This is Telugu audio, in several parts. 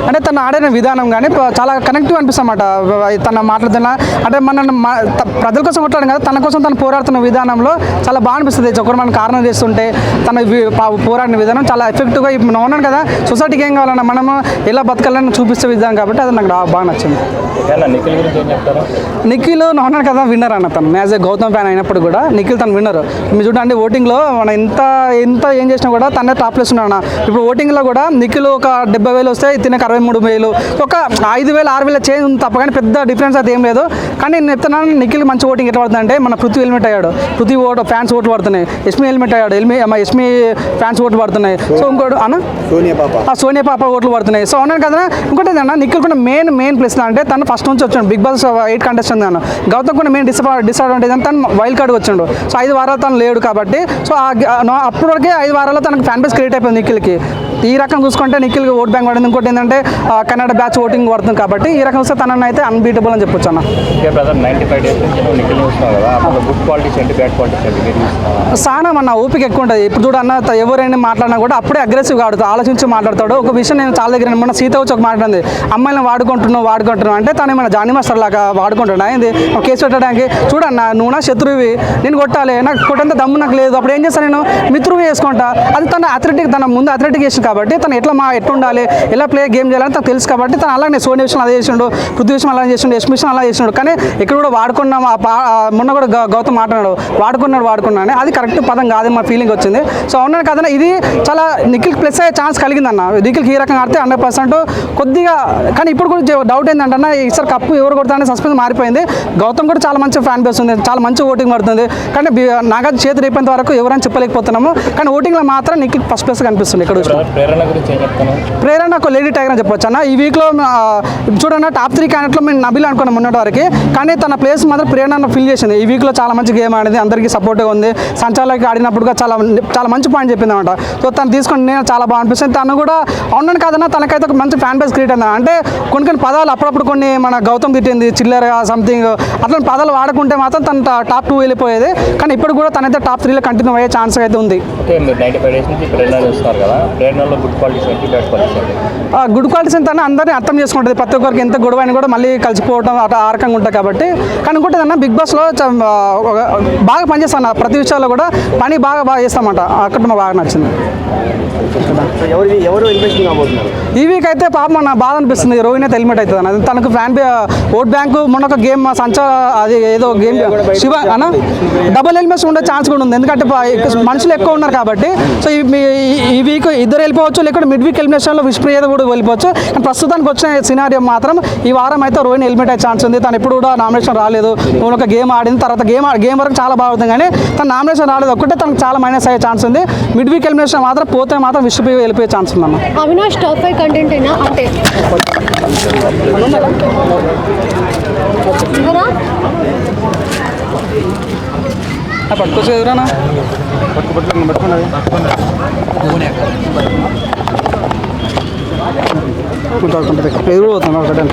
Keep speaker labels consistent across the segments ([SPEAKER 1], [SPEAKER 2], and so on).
[SPEAKER 1] అంటే తను ఆడిన విధానం కానీ చాలా కనెక్టివ్ అనిపిస్తామట. తన మాట్లాడుతున్న అంటే మన ప్రజల కోసం కొట్లాడడం కదా, తన కోసం తను పోరాడుతున్న విధానంలో చాలా బాగా అనిపిస్తుంది. ఒకరు మనం కారణం చేస్తుంటే తన పోరాడిన విధానం చాలా ఎఫెక్టివ్గా ఇప్పుడు ఉన్నాను కదా, సొసైటీకి ఏం కావాలన్నా మనము ఎలా బతకాలని చూపిస్తే విధానం కాబట్టి అది నాకు బాగా నచ్చింది. నిఖిల్ ఉన్నాను కదా విన్నర్ అన్న. తను యాజ్ ఏ గౌతమ్ ఫ్యాన్ అయినప్పుడు కూడా నిఖిల్ తను విన్నర్. మీరు చూడండి ఓటింగ్లో మనం ఎంత ఏం చేసినా కూడా తనే టాప్ ప్లేస్ ఉన్నాడు అన్న. ఇప్పుడు ఓటింగ్లో కూడా నిఖిల్ ఒక 70,000 వస్తే తినకు 63,000, ఒక 5,000 6,000 చేంజ్ ఉంది తప్ప కానీ పెద్ద డిఫరెన్స్ అయితే ఏం లేదు. కానీ నేను చెప్తున్నాను నిఖిల్ మంచి ఓటింగ్ ఎట్లా పడుతుంది అంటే మన పృథ్వీ హెల్మెట్ అయ్యాడు, పృథ్వీ ఫ్యాన్స్ ఓట్లు పడుతున్నాయి. ఎస్మి హెల్మెట్ అయ్యాడు, ఎస్మి ఫ్యాన్స్ ఓట్లు పడుతున్నాయి. సో ఇంకోటి అన్న సోనియా పాప ఓట్లు పడుతున్నాయి. సో అవునాను కదా. ఇంకోటి అన్న నిఖిల్ కూడా మెయిన్ ప్లేస్ అంటే తను ఫస్ట్ నుంచి వచ్చాడు బిగ్ బాస్ 8 కంటెస్టెంట్ అన్న. గౌతమ్ కూడా మెయిన్ డిసడ్వాంటేజ్ అని తను వైల్డ్ కార్డ్ వచ్చిండు. సో 5 వారాలు తను లేడు కాబట్టి సో అప్పటి వరకే 5 వారాల్లో తనకు ఫ్యాన్ బేస్ క్రియేట్ అయిపోయింది నిఖిల్కి. ఈ రకం చూసుకుంటే నిఖిల్ ఓట్ బ్యాంక్ పడింది. ఇంకోటి ఏంటంటే కన్నడ బ్యాచ్ ఓటింగ్ పడుతుంది కాబట్టి ఈ రకం వస్తే తనని అయితే అన్బీటబుల్ అని చెప్పొచ్చు అన్న. సానా అన్న ఓపిక ఎక్కువ ఉంటుంది. ఇప్పుడు చూడు అన్న ఎవరైనా మాట్లాడినా కూడా అప్పుడే అగ్రెసివ్గా ఆడుతాడు, ఆలోచించి మాట్లాడతాడు. ఒక విషయం నేను చాలా దగ్గర మొన్న సీత వచ్చి ఒక మాట్లాడింది, అమ్మాయిని వాడుకుంటున్నావు అంటే తను ఏమైనా జానీ మాస్టర్ లాగా వాడుకుంటున్నా ఏంది కేసు పెట్టడానికి. చూడన్న నువ్వు నా శత్రువి, నేను కొట్టాలి, నాకు కొట్టంత దమ్ము నాకు లేదు. అప్పుడు ఏం చేస్తాను నేను మిత్రువు చేసుకుంటా. అది తన అథ్లెటిక్, తన ముందు అథ్లెటిక్ చేసింది కాబట్టి తను ఎట్లా ఉండాలి, ఎలా గేమ్ చేయాలని తనకు తెలుసు కాబట్టి తను అలాగే సోని విషయం అదే చేసిండు, పృథ్వీ విషయం అలా చేసిండు, యశ్ విషయం అలా చేసిండు. కానీ ఇక్కడ కూడా వాడుకున్నాం. మొన్న కూడా గౌతమ్ మాట్లాడాడు వాడుకున్నాను, అది కరెక్ట్ పదం కాదు మా ఫీలింగ్ వచ్చింది. సో అవునాను కదా, ఇది చాలా నిఖిల్ ప్లస్ అయ్యే ఛాన్స్ కలిగిందన్న. నిఖిల్కి ఈ రకంగా ఆడితే 100% కొద్దిగా. కానీ ఇప్పుడు కూడా డౌట్ ఏంటంటే అన్న ఈసారి కప్పు ఎవరు కొడతారని సస్పెన్స్ మారిపోయింది. గౌతమ్ కూడా చాలా మంచి ఫ్యాన్ బేస్ ఉంది, చాలా మంచి ఓటింగ్ పడుతుంది. కానీ నాగార్జున చేతి రేపేంత వరకు ఎవరైనా చెప్పలేకపోతున్నాము. కానీ ఓటింగ్లో మాత్రం నిఖిల్ ఫస్ట్ ప్లేస్ కనిపిస్తుంది. ఇక్కడ ప్రేరణ ఒక లేడీ టైగర్ అని చెప్పొచ్చు అన్న. ఈ వీక్లో చూడన్న టాప్ 3 క్యాండిడేట్లో మేము నబిల్ అనుకున్నాం మొన్నటి వరకు, కానీ తన ప్లేస్ మాత్రం ప్రేరణ ఫిల్ చేసింది. ఈ వీక్లో చాలా మంచి గేమ్ ఆడింది, అందరికీ సపోర్ట్గా ఉంది. సంచాలకి ఆడినప్పుడు చాలా మంచి పాయింట్ చెప్పింది అనమాట. సో తను తీసుకొని నేను చాలా బాగా అనిపిస్తుంది. తను కూడా అవునని కాదన్నా తనకైతే ఒక మంచి ఫ్యాన్ బేస్ క్రియేట్ అయింది. అంటే కొన్ని పదాలు అప్పుడప్పుడు కొన్ని మన గౌతమ్ తిట్టింది చిల్లరగా సంథింగ్ అట్లాంటి పదాలు వాడుకుంటే మాత్రం తన టాప్ 2 వెళ్ళిపోయేది. కానీ ఇప్పుడు కూడా తనైతే టాప్ 3లో కంటిన్యూ అయ్యే ఛాన్స్ అయితే ఉంది. గుడ్ క్వాలిటీస్ ఎంత అందరినీ అర్థం చేసుకుంటుంది. ప్రతి ఒక్కరికి ఎంత గొడవ అయినా కూడా మళ్ళీ కలిసిపోవడం అట్లా ఆ రకంగా ఉంటాయి కాబట్టి. కానీ ఇంకోటి అన్న బిగ్ బాస్లో బాగా పనిచేస్తాను, ప్రతి విషయాల్లో కూడా పని బాగా చేస్తామంట. అక్కడ మాకు బాగా నచ్చింది. ఈ వీక్ అయితే పాపం నా బాధ అనిపిస్తుంది, రోహిణి అయితే హెల్మెట్ అవుతుంది అన్న. తనకు ఫ్యాన్ ఓట్ బ్యాంకు మొన్న ఒక గేమ్ అది ఏదో గేమ్ శివ అన్న డబుల్ హెల్మెట్స్ ఉండే ఛాన్స్ కూడా ఉంది. ఎందుకంటే మనుషులు ఎక్కువ ఉన్నారు కాబట్టి. సో ఈ వీక్ ఇద్దరు వెళ్ళిపోవచ్చు, లేకపోతే మిడ్ వీక్ ఎలిమినేషన్లో విష్ప్రియ కూడా వెళ్ళిపోవచ్చు. కానీ ప్రస్తుతానికి వచ్చిన సినారియో మాత్రం ఈ వారం అయితే రోహిణి హెల్మెట్ అయ్యే ఛాన్స్ ఉంది. తను ఎప్పుడు కూడా నామినేషన్ రాలేదు, నువ్వు ఒక గేమ్ ఆడిన తర్వాత గేమ్ వరకు చాలా బాగుంది. కానీ తను నామినేషన్ రాలేదు ఒక్కటే తనకు చాలా మైనస్ అయ్యే ఛాన్స్ ఉంది. మిడ్ వీక్ ఎలిమినేషన్ మాత్రం పోతే మాత్రం విష్ప్రియ వెళ్ళిపోయే ఛాన్స్ ఉందన్న.
[SPEAKER 2] అవినాష్ టాప్ 5 కంటెంట్ అయినా అంటే
[SPEAKER 1] పట్టుకోవచ్చు ఎదురానా ఎదురు పోతున్నా ఒకటే.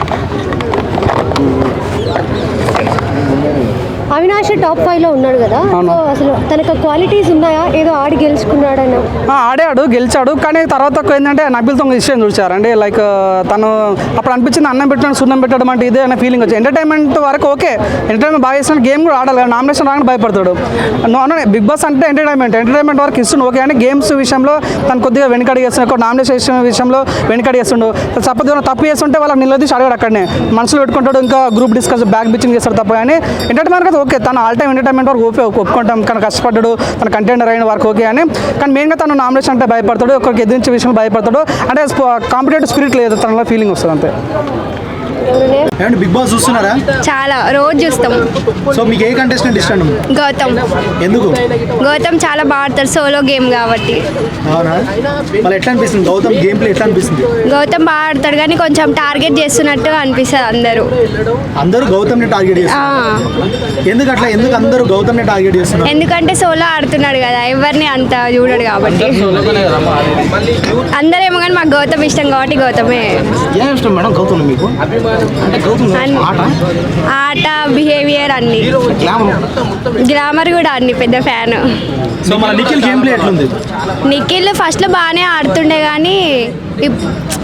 [SPEAKER 2] అవినాష్ టాప్ 5లో ఉన్నాడు కదా, సో అసలు తనకు క్వాలిటీస్ ఉన్నాయా? ఏదో ఆడి గెలుచుకున్నాడన్న
[SPEAKER 1] ఆడాడు గెలిచాడు. కానీ తర్వాత ఏంటంటే నబిల్తో విషయం చూసారండి. లైక్ తను అప్పుడు అనిపించింది అన్నం పెట్టడం సున్నం పెట్టడం అంటే ఇదే అనే ఫీలింగ్ వచ్చింది. ఎంటర్టైన్మెంట్ వరకు ఓకే, ఎంటర్టైన్మెంట్ బాగా చేసిన గేమ్ కూడా ఆడాలి. నామినేషన్ రాగానే భయపడతాడు. బిగ్ బాస్ అంటే ఎంటర్టైన్మెంట్ వరకు ఇస్తుంది ఓకే. కానీ గేమ్స్ విషయంలో తను కొద్దిగా వెనకడి చేస్తున్నాడు, నామినేషన్ విషయంలో వెనకడి చేస్తుండు. సపోజ్ తప్పు చేస్తుంటే వాళ్ళకి నిలదీసి అడిగాడు, అక్కడనే మనసులో పెట్టుకుంటాడు, ఇంకా గ్రూప్ డిస్కస్ బ్యాక్ బిచ్చింగ్ చేస్తాడు తప్ప. కానీ ఎంటర్టైన్మెంట్ ఓకే, తను ఆల్ టైమ్ ఎంటర్టైన్మెంట్ వరకు ఒప్పుకుంటాం. కానీ కష్టపడ్డాడు, తన కంటెండర్ అయిన వరకు ఓకే. అని కానీ మెయిన్గా తను నామినేషన్ అంటే భయపడతాడు, ఒకరికి ఎదిరించే విషయంలో భయపడతాడు. అంటే కాంపిటేటివ్ స్పిరిట్ లేదు తనలో, ఫీలింగ్ వస్తుంది అంతే.
[SPEAKER 3] బిగ్ బాస్ చూస్తున్నారా?
[SPEAKER 4] చాలా రోజు చూస్తాం.
[SPEAKER 3] సో మీకు ఏ కంటెస్టెంట్ ఇష్టం?
[SPEAKER 4] గౌతమ్.
[SPEAKER 3] ఎందుకు?
[SPEAKER 4] గౌతమ్ చాలా బాగా ఆడతాడు, సోలో గేమ్ కాబట్టి.
[SPEAKER 3] అవునా? మరి ఎట్లా అనిపిస్తుంది గౌతమ్ గేమ్ ప్లే ఎట్లా అనిపిస్తుంది?
[SPEAKER 4] గౌతమ్ బాగా ఆడతాడు కానీ కొంచెం టార్గెట్ చేస్తున్నట్టు అనిపిస్తుంది
[SPEAKER 3] అందరూ గౌతమ్ ని టార్గెట్ చేస్తున్నారు. ఎందుకు అట్లా? ఎందుకు అందరూ గౌతమ్ ని టార్గెట్ చేస్తున్నారు?
[SPEAKER 4] ఎందుకంటే సోలో ఆడుతున్నాడు కదా, ఎవరిని అంత చూడడు కాబట్టి. అందరేమో కానీ మాకు గౌతమ్ ఇష్టం కాబట్టి గౌతమే.
[SPEAKER 3] ఏం ఇష్టం మేడం గౌతమ్ మీకు?
[SPEAKER 4] ఆట బిహేవియర్ అన్ని గ్లామర్ కూడా అన్ని పెద్ద ఫ్యాన్.
[SPEAKER 3] సో మన నిఖిల్ గేమ్ ప్లే ఎట్లుంది?
[SPEAKER 4] నిఖిల్ ఫస్ట్లో బాగానే ఆడుతుండే కానీ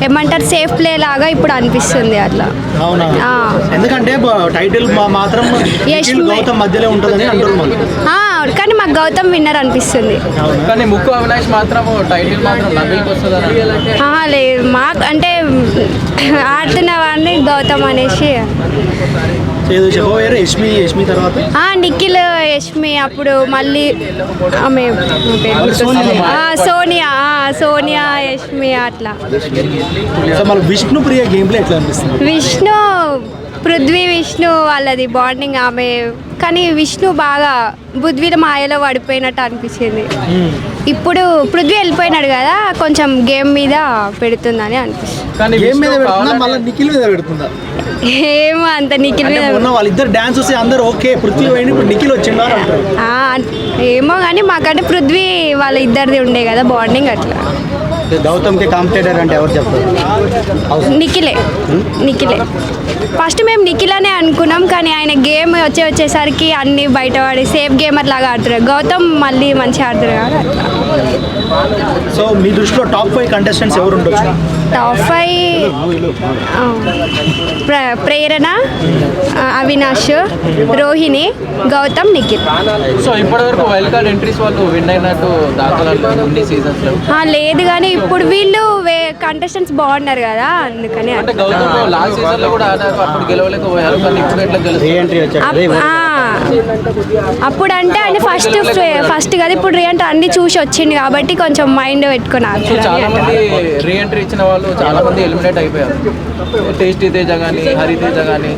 [SPEAKER 4] ఏమంటారు సేఫ్ ప్లే లాగా ఇప్పుడు అనిపిస్తుంది అట్లా.
[SPEAKER 3] అవునా?
[SPEAKER 4] ఆ.
[SPEAKER 3] ఎందుకంటే టైటిల్ మాత్రం నిఖిల్ గౌతమ్ మధ్యలో ఉంటుందని అంటారు మనం.
[SPEAKER 4] కానీ మాకు గౌతమ్ విన్నర్ అనిపిస్తుంది.
[SPEAKER 5] కానీ ముక్కు అవినాష్ మాత్రం టైటిల్ మాత్రం నబిల్కి వస్తుంది.
[SPEAKER 4] లేదు మాకు అంటే ఆడుతున్న వాడిని గౌతమ్ అనేసి.
[SPEAKER 3] ఏదో చెప్పబోయారు యష్మి తర్వాత
[SPEAKER 4] నిఖిల్ యష్మి అప్పుడు మళ్ళీ ఆమె పేరు గుర్తొస్తుంది. సోనియా యష్మి అట్లా.
[SPEAKER 3] సో మన విష్ణుప్రియ గేమ్ ప్లే ఎట్లా అనిపిస్తుంది?
[SPEAKER 4] పృథ్వీ విష్ణు వాళ్ళది బాండింగ్ ఆమె. కానీ విష్ణు బాగా బుద్ధిల మాయలో పడిపోయినట్టు అనిపించింది. ఇప్పుడు పృథ్వీ వెళ్ళిపోయినాడు కదా కొంచెం గేమ్ మీద పెడుతుందని అనిపిస్తుంది.
[SPEAKER 3] గేమ్ మీద పెడుతుందా మళ్ళీ నిఖిల్ మీద పెడుతుందా?
[SPEAKER 4] ఏమో అంత నిఖిల్ మీద
[SPEAKER 3] ఉన్న వాళ్ళిద్దరు డాన్స్ వస్తే అందరూ ఓకే పృథ్వీ పోయింది ఇప్పుడు నిఖిల్ వచ్చిండారు అంటారు.
[SPEAKER 4] ఏమో కానీ మాకంటే పృథ్వీ వాళ్ళ ఇద్దరిది ఉండే కదా బాండింగ్ అట్లా.
[SPEAKER 3] గౌతమ్కి కాంపిటేటర్ అంటే ఎవరు చెప్తారు?
[SPEAKER 4] నిఖిలే ఫస్ట్ మేము నిఖిల్ అనే అనుకున్నాం కానీ ఆయన గేమ్ వచ్చేసరికి అన్ని బయటపడి సేఫ్ గేమర్ లాగా ఆడుతున్నారు. గౌతమ్ మళ్ళీ మంచిగా ఆడుతున్నారు కదా అట్లా.
[SPEAKER 3] సో మీ దృష్టిలో టాప్ 5 కంటెస్టెంట్స్ ఎవరు ఉండొచ్చు?
[SPEAKER 4] టాప్ 5 ప్రేరణ, అవినాష్, రోహిణి, గౌతమ్, నిఖిల్.
[SPEAKER 5] సో ఇప్పటివరకు వైల్డ్ కార్డ్ ఎంట్రీస్ వాళ్ళు విన్ అయినట్టు దాఖలాలు ఉంది సీజన్స్ లో.
[SPEAKER 4] లేదు కానీ ఇప్పుడు వీళ్ళు కంటెస్టెంట్స్ బాగున్నారు కదా అందుకని.
[SPEAKER 5] అంటే గౌతమ్ లాస్ట్ సీజన్ లో కూడా ఆడారు, అప్పుడు గెలవలేకపోయారు. కానీ ఇప్పుడు ఎట్లా గెలుస్తారు?
[SPEAKER 4] అప్పుడు అంటే ఆయన ఫస్ట్ కదా ఇప్పుడు రీఎంట్ అన్ని చూసి వచ్చింది కాబట్టి కొంచెం మైండ్ పెట్టుకుని
[SPEAKER 5] చాలా మంది రీఎంట్రీ ఇచ్చిన వాళ్ళు చాలా మంది ఎలిమినేట్ అయిపోయారు. టేస్టీ తేజ కానీ హరితేజ కానీ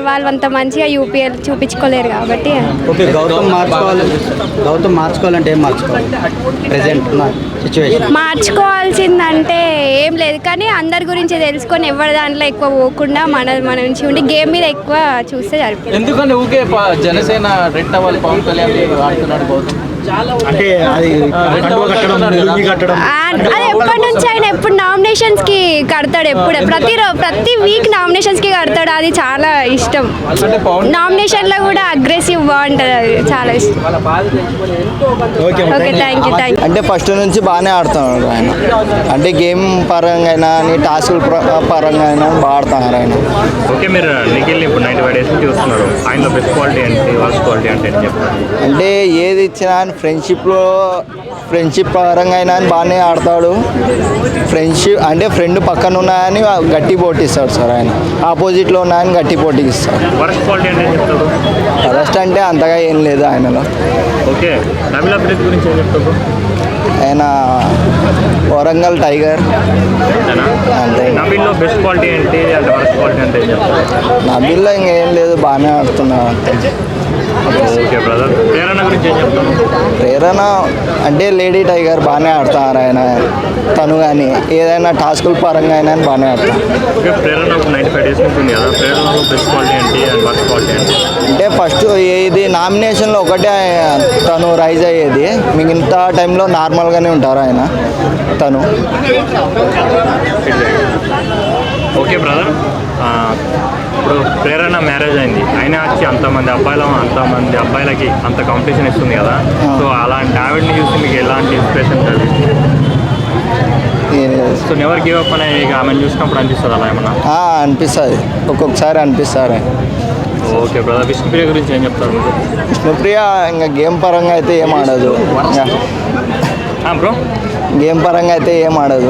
[SPEAKER 4] వాళ్ళు అంత మంచిగా యూపీఎల్ చూపించుకోలేరు కాబట్టి.
[SPEAKER 6] ఓకే గౌతమ్ మార్చుకోవాలంటే ఏం మార్చుకోవాలి ప్రెసెంట్ సిచ్యువేషన్?
[SPEAKER 4] మార్చుకోవాల్సిందంటే ఏం లేదు కానీ అందరి గురించి తెలుసుకొని ఎవరి దాంట్లో ఎక్కువ పోకుండా మన నుంచి ఉండి గేమ్ మీద ఎక్కువ చూస్తే సరిపోతుంది.
[SPEAKER 5] ఎందుకంటే ఊకే జనసేన రెడ్ టవల్ పవన్ కళ్యాణ్ ఆడుతున్నాడు గౌతమ్.
[SPEAKER 3] అంటే అది
[SPEAKER 4] అది ఎప్పటి నుంచి ఆయన ఎప్పుడు నామినేషన్స్ కి కడతాడు, ఎప్పుడు ప్రతి వీక్ నామినేషన్స్ కి కడతాడు. అది చాలా ఇష్టం. నామినేషన్ లో కూడా అగ్రెసివ్ బాగుంటది, అది చాలా ఇష్టం. Okay thank you.
[SPEAKER 6] అంటే ఫస్ట్ నుంచి బాగానే ఆడుతున్నాడు ఆయన. అంటే గేమ్ పరంగా అయినా టాస్కుల పరంగా అయినా బాగా ఆడుతున్నారు ఆయన.
[SPEAKER 7] ఓకే మీరు నిఖిల్ని ఇప్పుడు 95 days చూస్తున్నారు. ఆయనలో బెస్ట్ క్వాలిటీ ఏంటి, వర్స్ట్ క్వాలిటీ అంటే చెప్తారు?
[SPEAKER 6] అంటే ఏది ఇచ్చినా ఫ్రెండ్షిప్ పరంగా అయినా బాగానే ఆడతాడు. ఫ్రెండ్ పక్కన ఉన్నాయని గట్టి పోటీస్తాడు సార్ ఆయన. ఆపోజిట్లో ఉన్నాయని గట్టి పోటీకి ఇస్తాడు.
[SPEAKER 7] వర్స్ట్ క్వాలిటీ అంటే చెప్తారు?
[SPEAKER 6] ఫస్ట్ అంటే అంతగా ఏం లేదు ఆయనలో.
[SPEAKER 7] ఓకే నబిల్ అప్డేట్ గురించి ఏం చెప్తారు?
[SPEAKER 6] ఆయన వరంగల్ టైగర్ అంతే.
[SPEAKER 7] నబిల్లో బెస్ట్ క్వాలిటీ ఏంటి అంటే వర్స్ట్ క్వాలిటీ అంటే ఏం చెప్తారు?
[SPEAKER 6] నబిల్లో ఇంకేం లేదు, బాగానే ఆడుతున్నాడు.
[SPEAKER 7] ఓకే బ్రదర్ ప్రేరణ గురించి ఏం చెప్తాను?
[SPEAKER 6] ప్రేరణ అంటే లేడీ టైగర్ బాగానే ఆడుతున్నారు ఆయన. తను కానీ ఏదైనా టాస్కుల పరంగా అయినా బాగానే ఆడుతారు.
[SPEAKER 7] ఓకే ప్రేరణ 95 days నుంచి ఉంది కదా, ప్రేరణలో బెస్ట్ క్వాలిటీ ఏంటి అండ్ వర్స్ట్ క్వాలిటీ ఏంటి?
[SPEAKER 6] అంటే ఫస్ట్ ఇది నామినేషన్లో ఒకటే తను రైజ్ అయ్యేది, మిగతా టైంలో నార్మల్గానే ఉంటారు ఆయన తను.
[SPEAKER 7] ఓకే బ్రదర్ ఇప్పుడు ప్రేరణ మ్యారేజ్ అయింది, అయినా వచ్చి అంతమంది అబ్బాయిలకి అంత కాంపిటీషన్ ఇస్తుంది కదా. సో అలాంటి ఆవిడని చూసి మీకు ఎలాంటి ఇన్స్పిరేషన్ కలిగింది? సో నెవర్ గివ్ అప్ అనే ఆమెను చూసినప్పుడు అనిపిస్తుంది అలా ఏమన్నా?
[SPEAKER 6] అనిపిస్తుంది, ఒక్కొక్కసారి అనిపిస్తారు.
[SPEAKER 7] ఓకే బ్రదర్ విష్ణుప్రియ గురించి ఏం చెప్తారు మీరు?
[SPEAKER 6] విష్ణుప్రియ ఇంకా గేమ్ పరంగా అయితే ఏం ఆడదు.
[SPEAKER 7] బ్రో
[SPEAKER 6] గేమ్ పరంగా అయితే ఏం ఆడదు,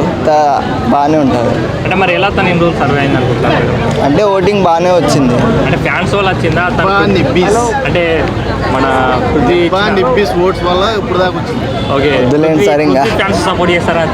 [SPEAKER 6] బాగానే ఉంటుంది.
[SPEAKER 7] అంటే మరి ఎలా తను ఎన్ని రోజులు సర్వే అయింది అనుకుంటున్నారు?
[SPEAKER 6] అంటే ఓటింగ్ బాగానే వచ్చింది.
[SPEAKER 7] అంటే ఫ్యాన్స్ వల్ల వచ్చిందా? అంటే మన
[SPEAKER 3] ఓట్స్ వల్ల ఇప్పుడు దాకా వచ్చింది.
[SPEAKER 7] ఓకే
[SPEAKER 6] వద్దులేండి సార్, ఇంకా
[SPEAKER 7] ఫ్యాన్స్ సపోర్ట్ చేస్తారా?